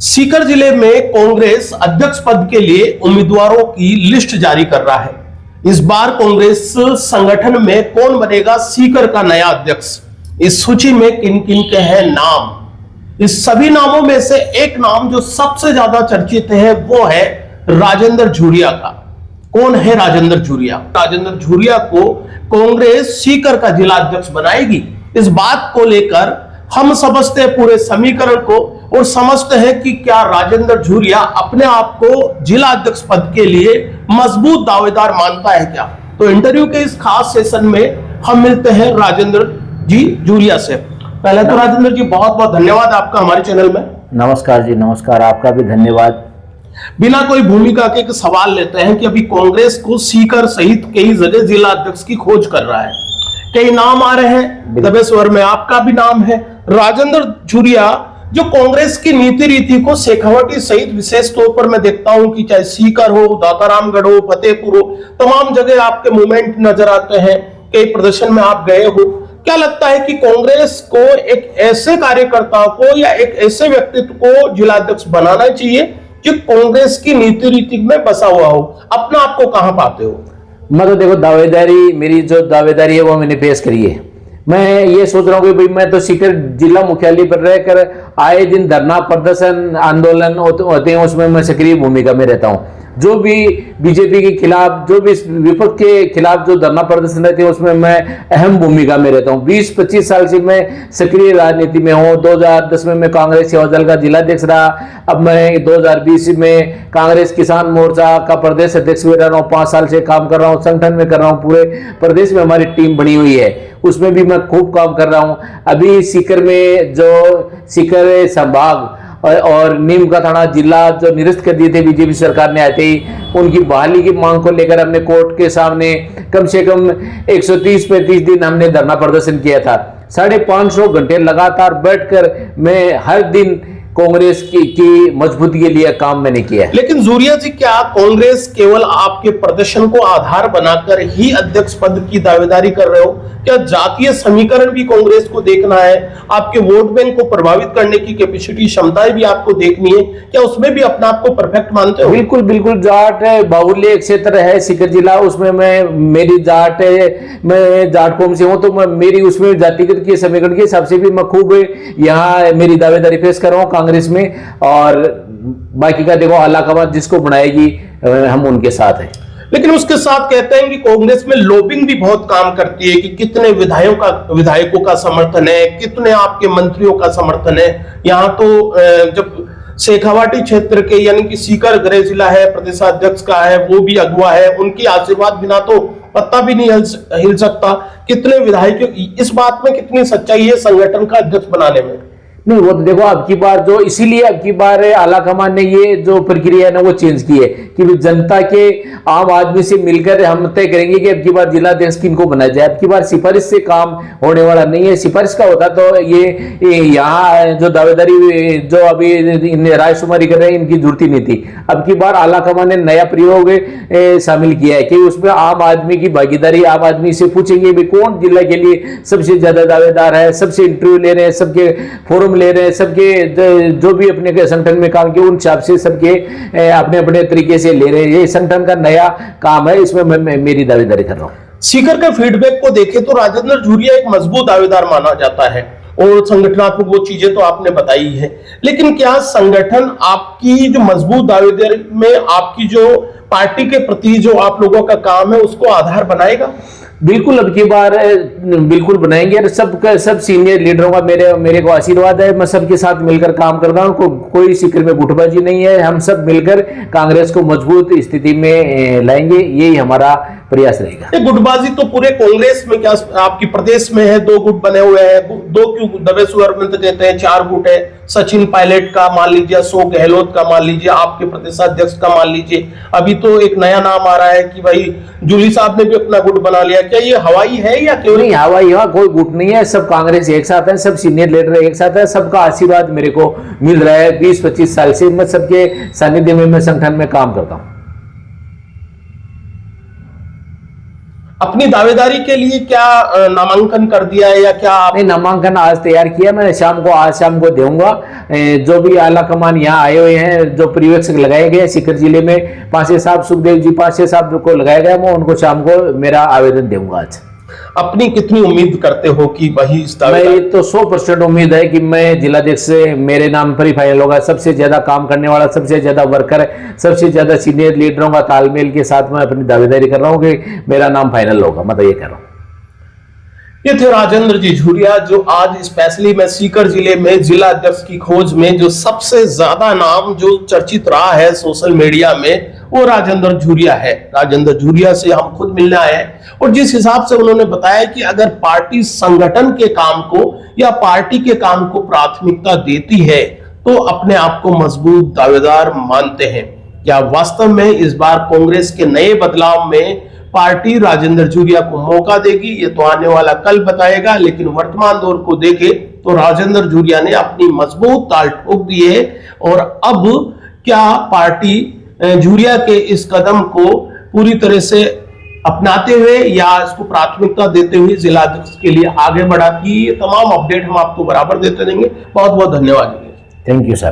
सीकर जिले में कांग्रेस अध्यक्ष पद के लिए उम्मीदवारों की लिस्ट जारी कर रहा है। इस बार कांग्रेस संगठन में कौन बनेगा सीकर का नया अध्यक्ष, इस सूची में किन किन के हैं नाम। इस सभी नामों में से एक नाम जो सबसे ज्यादा चर्चित है वो है राजेंद्र झुरिया का। कौन है राजेंद्र झुरिया? राजेंद्र झुरिया को कांग्रेस सीकर का जिला अध्यक्ष बनाएगी। इस बात को लेकर हम समझते हैं पूरे समीकरण को और समझते हैं कि क्या राजेंद्र झुरिया अपने आप को जिला अध्यक्ष पद के लिए मजबूत दावेदार मानता है क्या। तो इंटरव्यू के इस खास सेशन में हम मिलते हैं राजेंद्र जी झुरिया से। पहले तो राजेंद्र जी बहुत बहुत धन्यवाद आपका हमारे चैनल में। नमस्कार जी, नमस्कार, आपका भी धन्यवाद। बिना कोई भूमिका के एक सवाल लेते हैं कि अभी कांग्रेस को सीकर सहित कई जगह जिला अध्यक्ष की खोज कर रहा है, कई नाम आ रहे हैं, दबेश्वर में आपका भी नाम है। राजेंद्र झुरिया जो कांग्रेस की नीति रीति को शेखावाटी सहित विशेष तौर पर मैं देखता हूं कि चाहे सीकर हो, दातारामगढ़ हो, फतेहपुर हो, तमाम जगह आपके मूवमेंट नजर आते हैं, कई प्रदर्शन में आप गए हो। क्या लगता है कि कांग्रेस को एक ऐसे कार्यकर्ता को या एक ऐसे व्यक्तित्व को जिला अध्यक्ष बनाना चाहिए जो कांग्रेस की नीति रीति में बसा हुआ हो? अपना आपको कहां पाते हो? मैं तो देखो, दावेदारी मेरी जो दावेदारी है वो मैंने पेश करी है। मैं ये सोच रहा हूँ कि भाई मैं तो सीकर जिला मुख्यालय पर रहकर आए दिन धरना प्रदर्शन आंदोलन होते हैं, उसमें मैं सक्रिय भूमिका में रहता हूँ। जो भी बीजेपी के खिलाफ, जो भी विपक्ष के खिलाफ जो धरना प्रदर्शन रहते हैं उसमें मैं अहम भूमिका में रहता हूँ। 20-25 साल से मैं सक्रिय राजनीति में हूँ। 2010 में मैं कांग्रेस सेवा दल का जिलाध्यक्ष रहा। अब मैं 2020 में कांग्रेस किसान मोर्चा का प्रदेश अध्यक्ष भी रह रहा हूँ। 5 साल से काम कर रहा हूँ, संगठन में कर रहा हूँ। पूरे प्रदेश में हमारी टीम बनी हुई है, उसमें भी मैं खूब काम कर रहा हूँ। अभी सीकर में जो सीकर संभाग और नीम का थाना जिला जो निरस्त कर दिए थे बीजेपी सरकार ने आते ही, उनकी बहाली की मांग को लेकर हमने कोर्ट के सामने कम से कम 130-35 दिन हमने धरना प्रदर्शन किया था। 550 घंटे लगातार बैठकर मैं हर दिन कांग्रेस की मजबूती के लिए काम मैंने किया है। लेकिन झुरिया जी, क्या कांग्रेस केवल आपके प्रदर्शन को आधार बनाकर ही अध्यक्ष पद की दावेदारी कर रहे हो? क्या जातीय समीकरण भी कांग्रेस को देखना है? आपके वोट बैंक को प्रभावित करने की कैपेसिटी, क्षमताएं भी आपको देखनी है? क्या उसमें भी अपना आप को परफेक्ट मानते हो? बिल्कुल बिल्कुल। जाट बाहुल्य क्षेत्र है सीकर जिला, उसमें मेरी जाट है, मैं जाट कौम से हूँ, तो मैं मेरी उसमें जातिगत के समीकरण के हिसाब से भी मैं खूब यहाँ मेरी दावेदारी पेश कर रहा हूँ कांग्रेस में। और बाकी का देखो, अलाहाबाद जिसको बनाएगी हम उनके साथ हैं। लेकिन उसके साथ कहते हैं कि कांग्रेस में लॉबिंग भी बहुत काम करती है कि कितने विधायकों का समर्थन है, कितने आपके मंत्रियों का समर्थन है। यहाँ तो जब शेखावाटी क्षेत्र के यानी कि सीकर गृह जिला है, प्रदेशाध्यक्ष का है, वो भी अगुवा है, उनकी आशीर्वाद बिना तो पत्ता भी नहीं हिल सकता। कितने विधायक, इस बात में कितनी सच्चाई है संगठन का अध्यक्ष बनाने में? नहीं, वो तो देखो, अब की बार जो इसीलिए अब की बार आला कमान ने ये जो प्रक्रिया है ना वो चेंज की है कि जनता के आम आदमी से मिलकर हम तय करेंगे कि अब की बार जिलाध्यक्ष किनको बनाया जाए। अब की बार सिफारिश से काम होने वाला नहीं है। सिफारिश का होता तो ये यहाँ जो दावेदारी जो अभी राजकुमारी कर रहे हैं इनकी जरूरत ही नहीं थी। अब की बार आला कमान ने नया प्रयोग शामिल किया है कि उसमें आम आदमी की भागीदारी, आम आदमी से पूछेंगे भी कौन जिला के लिए सबसे ज्यादा दावेदार है, सबसे इंटरव्यू ले रहे हैं, सबके फोरम ले रहे हैं, सबके जो भी अपने संगठन में काम किए उन हिसाब से सबके अपने अपने तरीके से ले रहे हैं। ये संगठन का नया काम है, इसमें मैं मेरी दावेदारी कर रहा हूं। सीकर के फीडबैक को देखें तो राजेंद्र झुरिया एक मजबूत दावेदार माना जाता है और संगठनात्मक वो चीजें तो आपने बताई है। लेकिन क्या संगठन आपकी जो मजबूत दावेदारी में आपकी जो पार्टी के प्रति जो आप लोगों का काम है उसको आधार बनाएगा? बिल्कुल, अब की बार बिल्कुल बनाएंगे। और सब सीनियर लीडरों का मेरे को आशीर्वाद है। मैं सबके साथ मिलकर काम करता हूँ, कोई सीकर में गुटबाजी नहीं है। हम सब मिलकर कांग्रेस को मजबूत स्थिति में लाएंगे, यही हमारा प्रयास रहेगा। गुटबाजी तो पूरे कांग्रेस में, क्या आपकी प्रदेश में है? 2 गुट बने हुए हैं, 2 क्यों? दबेश्वर में तो कहते हैं 4 गुट है। सचिन पायलट का मान लीजिए, अशोक गहलोत का मान लीजिए, आपके प्रदेशाध्यक्ष का मान लीजिए। अभी तो एक नया नाम आ रहा है कि भाई जूली साहब ने भी अपना गुट बना लिया। क्या ये हवाई है या क्यों? नहीं, हवाई कोई गुट नहीं है। सब कांग्रेस एक साथ है, सब सीनियर लीडर एक साथ है। सबका आशीर्वाद मेरे को मिल रहा है। 20-25 साल से मैं सबके सानिध्य में मैं संगठन में काम करता हूँ। अपनी दावेदारी के लिए क्या नामांकन कर दिया है या क्या आप? नहीं, नामांकन आज तैयार किया मैंने, आज शाम को दूंगा। जो भी आला कमान यहाँ आए हुए हैं, जो पर्यवेक्षक लगाए गए सीकर जिले में, पांचे साहब सुखदेव जी पांचे साहब को लगाया गया, मैं उनको शाम को मेरा आवेदन दूंगा आज। अपनी कितनी उम्मीद करते हो कि वही इस मैं तो 100% उम्मीद है कि मैं जिलाध्यक्ष से मेरे नाम पर ही फाइनल होगा। सबसे ज्यादा काम करने वाला, सबसे ज्यादा वर्कर, सबसे ज्यादा सीनियर लीडरों का तालमेल के साथ मैं अपनी दावेदारी कर रहा हूँ कि मेरा नाम फाइनल होगा, मैं तो ये कह रहा हूँ। ये थे राजेंद्र जी झुरिया, जो आज स्पेशली में सीकर जिले में जिला अध्यक्ष की खोज में जो सबसे ज्यादा नाम जो चर्चित रहा है सोशल मीडिया में, वो राजेंद्र झुरिया है। राजेंद्र झुरिया से हम खुद मिलने आए हैं और जिस हिसाब से उन्होंने बताया कि अगर पार्टी संगठन के काम को या पार्टी के काम को प्राथमिकता देती है तो अपने आप को मजबूत दावेदार मानते हैं। क्या वास्तव में इस बार कांग्रेस के नए बदलाव में पार्टी राजेंद्र झुरिया को मौका देगी, ये तो आने वाला कल बताएगा। लेकिन वर्तमान दौर को देखे तो राजेंद्र झुरिया ने अपनी मजबूत ताल ठोक दी है और अब क्या पार्टी झुरिया के इस कदम को पूरी तरह से अपनाते हुए या इसको प्राथमिकता देते हुए जिला अध्यक्ष के लिए आगे बढ़ाती है। ये तमाम अपडेट हम आपको बराबर देते रहेंगे। बहुत बहुत धन्यवाद। Thank you sir.